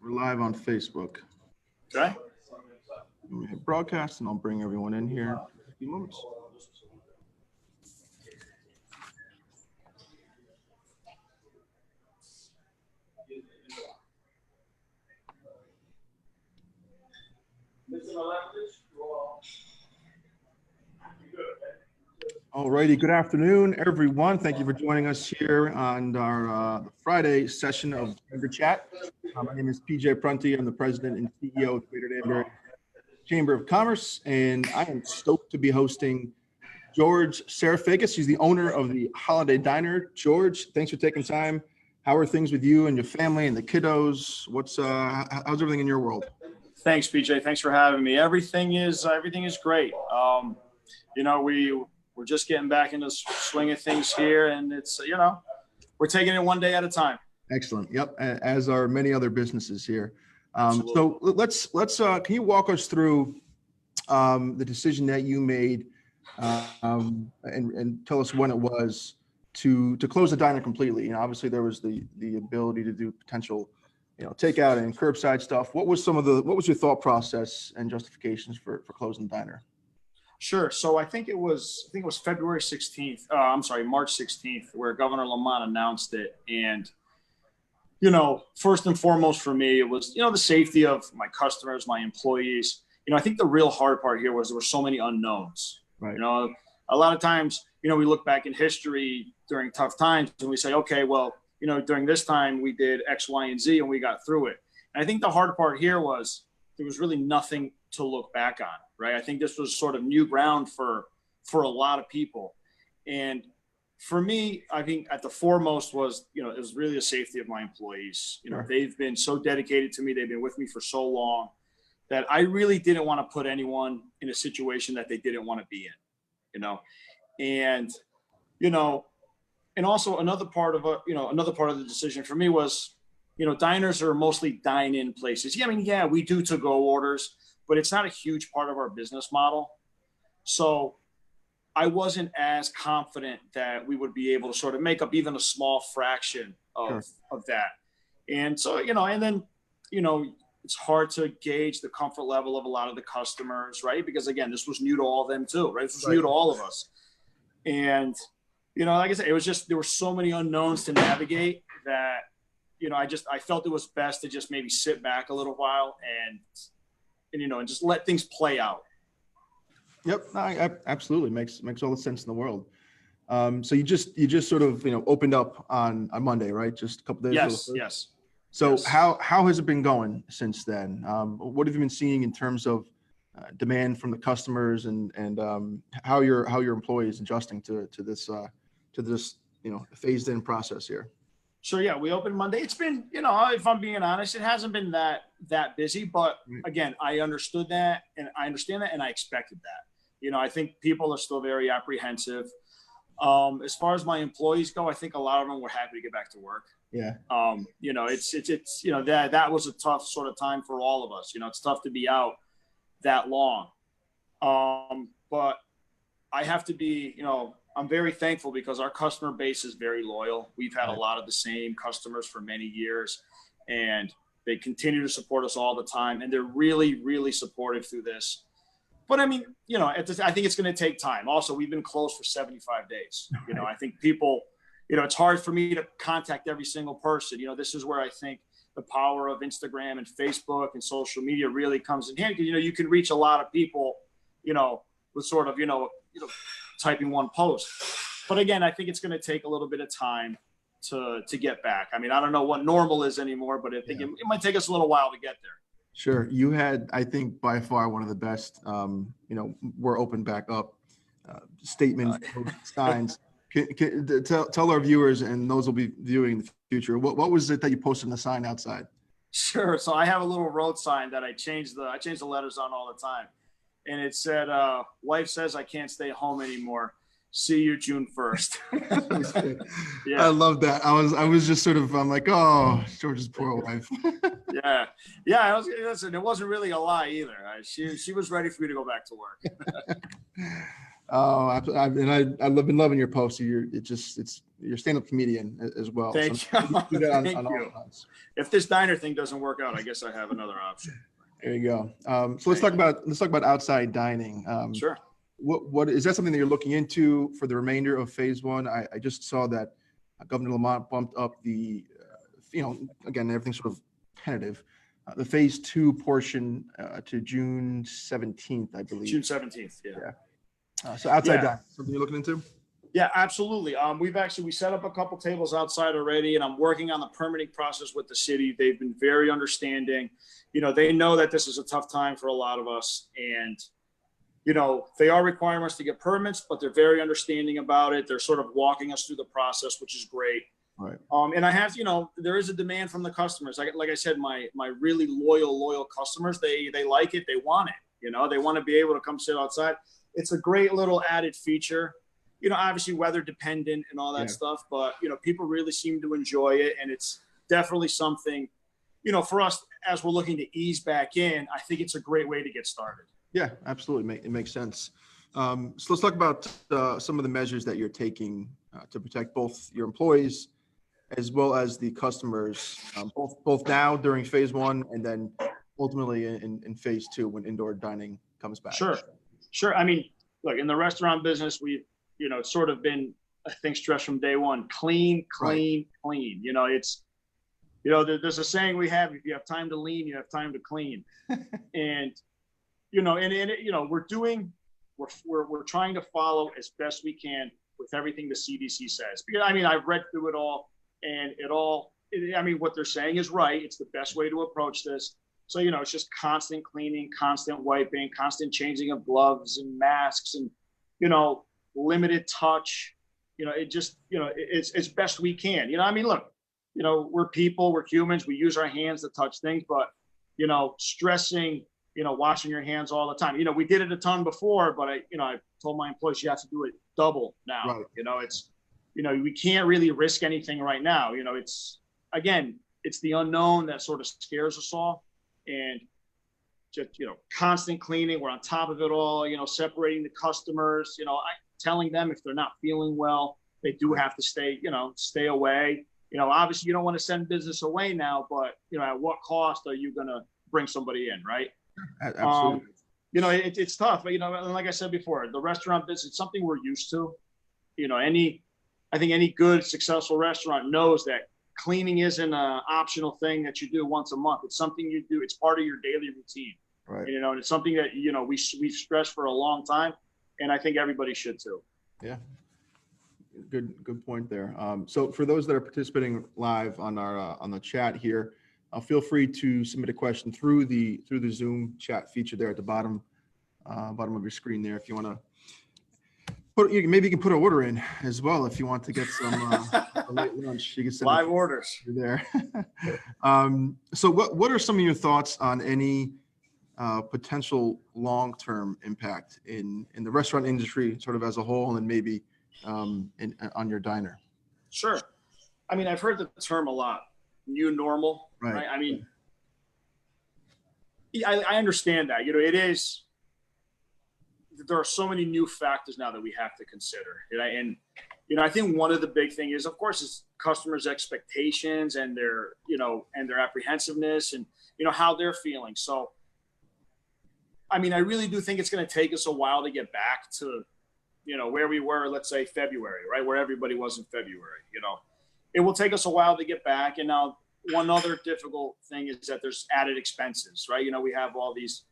We're live on Facebook. Okay. We hit broadcast, and I'll bring everyone in here in a few moments. All righty. Good afternoon, everyone. Thank you for joining us here on our Friday session of Chamber Chat. My name is PJ Prunty. I'm the president and CEO of Greater Danbury Chamber of Commerce, and I am stoked to be hosting George Psarofagis. He's the owner of the Holiday Diner. George, thanks for taking time. How are things with you and your family and the kiddos? How's everything in your world? Thanks, PJ. Thanks for having me. Everything is great. We're just getting back into the swing of things here, and it's we're taking it one day at a time. Excellent. Yep. As are many other businesses here. So let's can you walk us through the decision that you made and tell us when it was to close the diner completely? Obviously there was the ability to do potential takeout and curbside stuff. What was your thought process and justifications for closing the diner? Sure. So I think it was February 16th. March 16th, where Governor Lamont announced it. And, first and foremost for me, it was, the safety of my customers, my employees. I think the real hard part here was there were so many unknowns. Right. A lot of times, we look back in history during tough times and we say, okay, well, during this time we did X, Y, and Z and we got through it. And I think the hard part here was there was really nothing to look back on, right? I think this was sort of new ground for a lot of people. And for me, I think at the foremost was, it was really the safety of my employees. Sure. They've been so dedicated to me. They've been with me for so long that I really didn't want to put anyone in a situation that they didn't want to be in, and also another part of the decision for me was, diners are mostly dine-in places. Yeah, we do to-go orders, but it's not a huge part of our business model. So I wasn't as confident that we would be able to sort of make up even a small fraction of that. And so, it's hard to gauge the comfort level of a lot of the customers, right? Because again, this was new to all of them too, right? This was new to all of us. And, like I said, it was just, there were so many unknowns to navigate that, I felt it was best to just maybe sit back a little while and just let things play out. Yep, absolutely makes all the sense in the world. So you just sort of opened up on Monday, right? Just a couple days ago. Yes. So yes. How has it been going since then? What have you been seeing in terms of demand from the customers and how your employees adjusting to this phased in process here? So yeah, we opened Monday. It's been, if I'm being honest, it hasn't been that busy, but again, I understood that and I understand that and I expected that. I think people are still very apprehensive. As far as my employees go, I think a lot of them were happy to get back to work. Yeah. It's that was a tough sort of time for all of us. It's tough to be out that long. But I have to be, I'm very thankful because our customer base is very loyal. We've had a lot of the same customers for many years, and they continue to support us all the time. And they're really, really supportive through this. But I mean, I think it's going to take time. Also, we've been closed for 75 days. I think people, it's hard for me to contact every single person. This is where I think the power of Instagram and Facebook and social media really comes in handy. You can reach a lot of people, with sort of, typing one post. But again, I think it's going to take a little bit of time to get back. I mean, I don't know what normal is anymore, but I think it might take us a little while to get there. Sure. You had, I think, by far one of the best, we're open back up statements, signs. Tell our viewers and those will be viewing in the future. What was it that you posted in the sign outside? Sure. So I have a little road sign that I change the letters on all the time. And it said, wife says I can't stay home anymore. See you June 1st. Yeah. I love that. I was just sort of, I'm like, oh, George's poor wife. Yeah. Listen, it wasn't really a lie either. She was ready for me to go back to work. Oh, I've been loving your posts. You're a stand-up comedian as well. Thank So you. do that Thank on all you. fronts. If this diner thing doesn't work out, I guess I have another option. There you go. So let's talk about outside dining. Sure. What is that something that you're looking into for the remainder of phase one? I just saw that Governor Lamont bumped up the, again, everything's sort of tentative, the phase two portion to June 17th, I believe. June 17th. Yeah. So outside Yeah. dining, something you're looking into? Yeah, absolutely. We set up a couple tables outside already, and I'm working on the permitting process with the city. They've been very understanding. They know that this is a tough time for a lot of us, and they are requiring us to get permits, but they're very understanding about it. They're sort of walking us through the process, which is great. Right. And I have, there is a demand from the customers. Like I said, my really loyal customers, they like it. They want it. They want to be able to come sit outside. It's a great little added feature. Obviously weather dependent and all that stuff, but people really seem to enjoy it, and it's definitely something, for us as we're looking to ease back in. I think it's a great way to get started. Yeah, absolutely. It makes sense. So let's talk about some of the measures that you're taking to protect both your employees as well as the customers, both now during phase one and then ultimately in phase two when indoor dining comes back. Sure. I mean, look, in the restaurant business, we've, it's sort of been, I think, stressed from day one, clean. It's, there's a saying we have: if you have time to lean, you have time to clean. And, we're trying to follow as best we can with everything the CDC says. Because, I've read through it all, and what they're saying is right. It's the best way to approach this. So, it's just constant cleaning, constant wiping, constant changing of gloves and masks, and, limited touch. It's best we can. Look, we're people, we're humans, we use our hands to touch things, but, stressing, washing your hands all the time. We did it a ton before, but I told my employees you have to do it double now. Right. We can't really risk anything right now. It's the unknown that sort of scares us all. And just, constant cleaning. We're on top of it all, separating the customers, telling them if they're not feeling well, they do have to stay away. Obviously you don't want to send business away now, but, at what cost are you going to bring somebody in? Right. Absolutely. It's tough, but, like I said before, the restaurant business, it's something we're used to. I think any good, successful restaurant knows that cleaning isn't an optional thing that you do once a month. It's something you do. It's part of your daily routine. Right. And it's something that, we've stressed for a long time, and I think everybody should too. Yeah. Good point there. So for those that are participating live on the chat here, feel free to submit a question through the Zoom chat feature there at the bottom of your screen there. If you want to maybe you can put an order in as well if you want to get some a late lunch. You can send live orders there. So what are some of your thoughts on any potential long-term impact in the restaurant industry, sort of as a whole, and maybe on your diner? Sure. I've heard the term a lot, new normal, right? I understand that, it is, there are so many new factors now that we have to consider. And I think one of the big thing is, of course, is customers' expectations and their, and their apprehensiveness and, how they're feeling. So, I really do think it's going to take us a while to get back to, where we were, let's say February, right? Where everybody was in February, it will take us a while to get back. And now one other difficult thing is that there's added expenses, right? We have all these,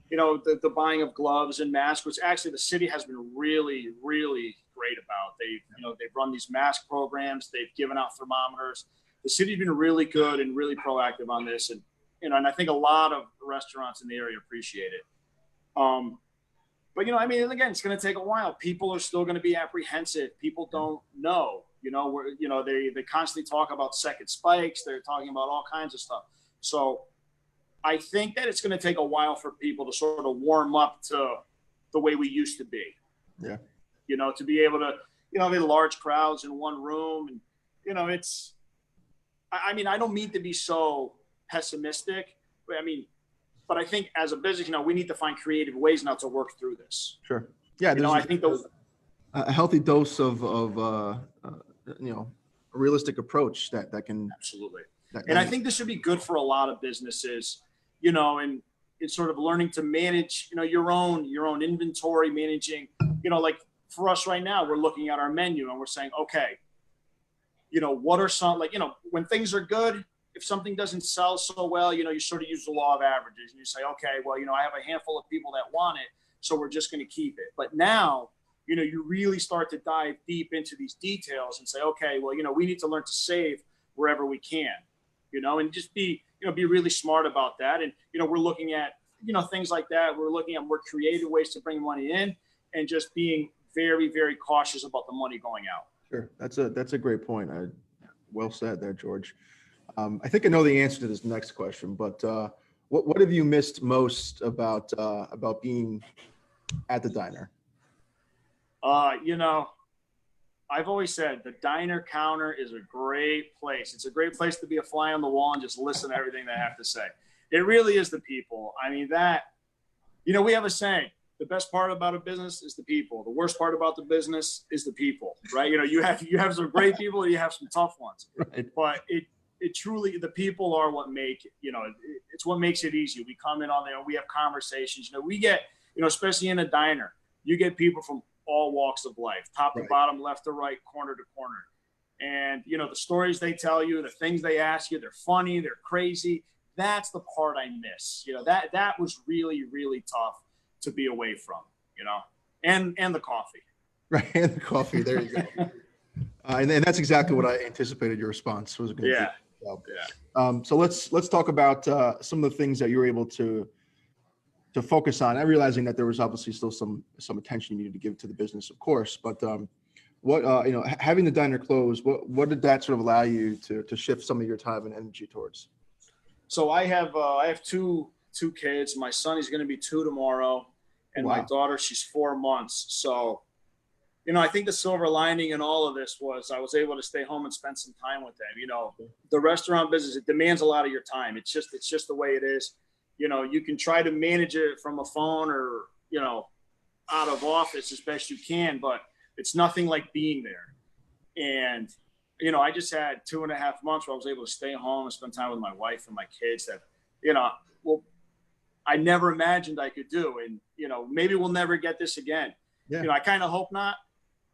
the buying of gloves and masks, which actually the city has been really, really great about. They've run these mask programs. They've given out thermometers. The city's been really good and really proactive on this. And, and I think a lot of restaurants in the area appreciate it. But, again, it's going to take a while. People are still going to be apprehensive. People don't know, they constantly talk about second spikes. They're talking about all kinds of stuff. So I think that it's going to take a while for people to sort of warm up to the way we used to be. Yeah. To be able to, the large crowds in one room. And, it's, I don't mean to be so pessimistic, but I think as a business, we need to find creative ways now to work through this. Sure. Yeah, You know, I think a healthy dose of you know, a realistic approach that can absolutely. that, And I that think this should be good for a lot of businesses, you know, and it's sort of learning to manage, you know, your own inventory, managing, you know, like for us right now, we're looking at our menu and we're saying, okay, you know, what are some, like, you know, when things are good, if something doesn't sell so well, you know, you sort of use the law of averages and you say, okay, well, you know, I have a handful of people that want it, so we're just going to keep it. But now, you know, you really start to dive deep into these details and say, okay, well, you know, we need to learn to save wherever we can, you know, and just be, you know, be really smart about that. And, you know, we're looking at, you know, things like that. We're looking at more creative ways to bring money in and just being very, very cautious about the money going out. Sure, that's a great point. Well said there, George. I think I know the answer to this next question, but what have you missed most about being at the diner? You know, I've always said the diner counter is a great place. It's a great place to be a fly on the wall and just listen to everything they have to say. It really is the people. I mean, that, you know, we have a saying, the best part about a business is the people. The worst part about the business is the people, right? You know, you have some great people and you have some tough ones, Right. but it truly, the people are what make it, you know, it's what makes it easy. We come in on there, we have conversations, you know, we get, you know, especially in a diner, you get people from all walks of life, top to Right. bottom, left to right, corner to corner. And, you know, the stories they tell you, the things they ask you, they're funny, they're crazy. That's the part I miss. You know, that was really, really tough to be away from, you know, and the coffee. Right, and the coffee. There you go. And that's exactly what I anticipated your response was going to Yeah. be. So, Yeah. so let's talk about some of the things that you were able to focus on. I'm realizing that there was obviously still some attention you needed to give to the business, of course, but what you know, having the diner closed, what did that sort of allow you to shift some of your time and energy towards? So I have two kids. My son is going to be 2 tomorrow, and my Wow. daughter, she's 4 months. So, you know, I think the silver lining in all of this was I was able to stay home and spend some time with them. You know, the restaurant business, it demands a lot of your time. It's just the way it is. You know, you can try to manage it from a phone or, you know, out of office as best you can, but it's nothing like being there. And, you know, I just had 2.5 months where I was able to stay home and spend time with my wife and my kids that, you know, well, I never imagined I could do. And, you know, maybe we'll never get this again. Yeah. You know, I kind of hope not,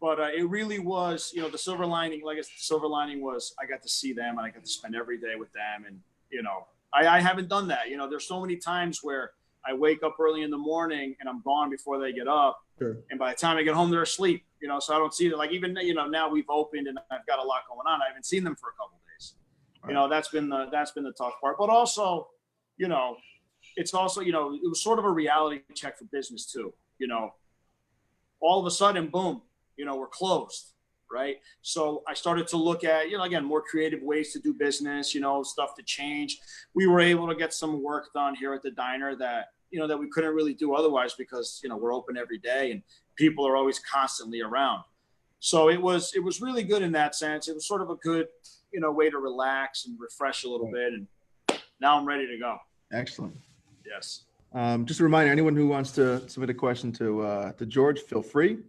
but it really was, you know, the silver lining, like I said, the silver lining was I got to see them and I got to spend every day with them. And, you know, I haven't done that. You know, there's so many times where I wake up early in the morning and I'm gone before they get up. Sure. And by the time I get home, they're asleep, you know, so I don't see it. Like even, you know, now we've opened and I've got a lot going on. I haven't seen them for a couple of days. Right. You know, that's been the tough part, but also, you know, it's also, you know, it was sort of a reality check for business too. You know, all of a sudden, boom, you know, we're closed. Right. So I started to look at, you know, again, more creative ways to do business, you know, stuff to change. We were able to get some work done here at the diner that, you know, that we couldn't really do otherwise because, you know, we're open every day and people are always constantly around. So it was really good in that sense. It was sort of a good, you know, way to relax and refresh a little bit. And now I'm ready to go. Excellent. Yes. Just a reminder, anyone who wants to submit a question to George, feel free.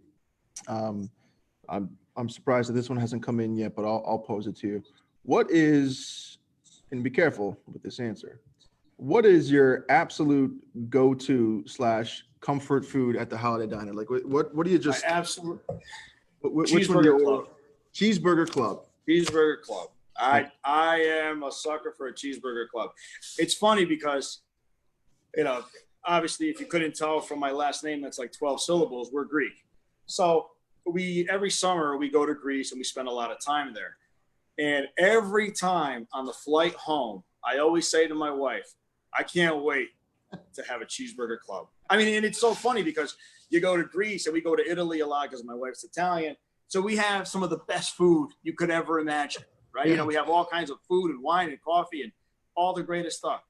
I'm surprised that this one hasn't come in yet, but I'll pose it to you. What is, and be careful with this answer, what is your absolute go-to / comfort food at the holiday diner? Like what do you just, absolute which one Cheeseburger Club. Cheeseburger Club. Cheeseburger Club. I am a sucker for a cheeseburger club. It's funny because, you know, obviously if you couldn't tell from my last name, that's like 12 syllables, we're Greek. So every summer we go to Greece and we spend a lot of time there. And every time on the flight home, I always say to my wife, I can't wait to have a cheeseburger club. I mean, and it's so funny because you go to Greece and we go to Italy a lot because my wife's Italian. So we have some of the best food you could ever imagine, right? Yeah. You know, we have all kinds of food and wine and coffee and all the greatest stuff.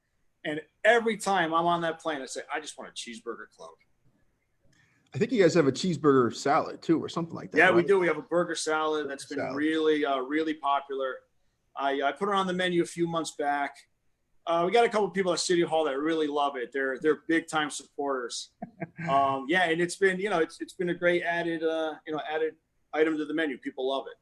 And every time I'm on that plane, I say, I just want a cheeseburger club. I think you guys have a cheeseburger salad too, or something like that. Yeah, right? we do. We have a burger salad that's been really, really popular. I put it on the menu a few months back. We got a couple of people at City Hall that really love it. They're big time supporters. Yeah, and it's been, it's been a great added item to the menu. People love it.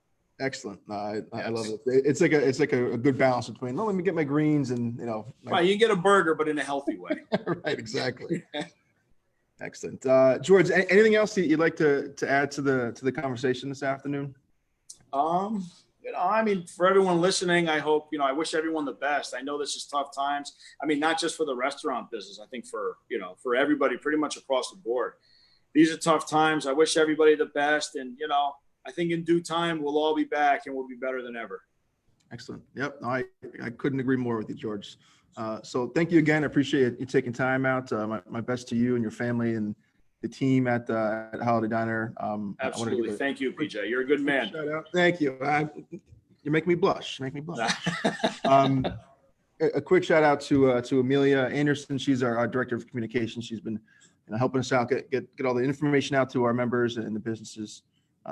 Excellent. I love it. It's like a good balance between, let me get my greens and, Right, you can get a burger, but in a healthy way. Right, exactly. Excellent. George, anything else that you'd like to add to the conversation this afternoon? For everyone listening, I hope, I wish everyone the best. I know this is tough times. Not just for the restaurant business. I think for everybody pretty much across the board. These are tough times. I wish everybody the best. And, I think in due time, we'll all be back and we'll be better than ever. Excellent. Yep. No, I couldn't agree more with you, George. So thank you again. I appreciate you taking time out. My best to you and your family and the team at Holiday Diner. Absolutely. Thank you, PJ. You're a good man. Shout out. Thank you. You make me blush. A quick shout out to Amelia Anderson. She's our director of communications. She's been helping us out, get all the information out to our members and the businesses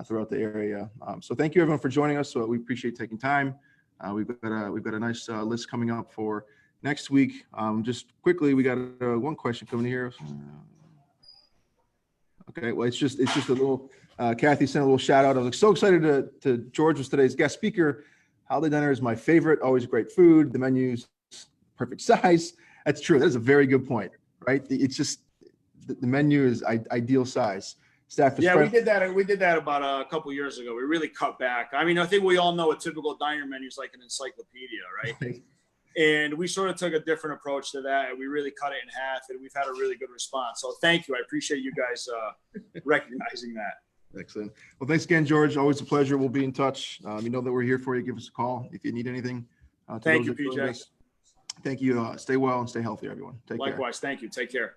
throughout the area. So thank you everyone for joining us. So we appreciate taking time. We've got a nice list coming up for next week. Just quickly, we got one question coming here. Okay, well, it's just a little. Kathy sent a little shout out. I was so excited to George was today's guest speaker. Holiday Diner is my favorite. Always great food. The menu's perfect size. That's true. That is a very good point. Right? It's just the menu is ideal size. Staff is we did that. We did that about a couple years ago. We really cut back. I think we all know a typical diner menu is like an encyclopedia, right? And we sort of took a different approach to that, and we really cut it in half, and we've had a really good response. So thank you. I appreciate you guys recognizing that. Excellent. Well, thanks again, George. Always a pleasure. We'll be in touch. You know that we're here for you. Give us a call if you need anything. Thank you, PJ. Thank you. Stay well and stay healthy, everyone. Take care. Likewise. Thank you. Take care.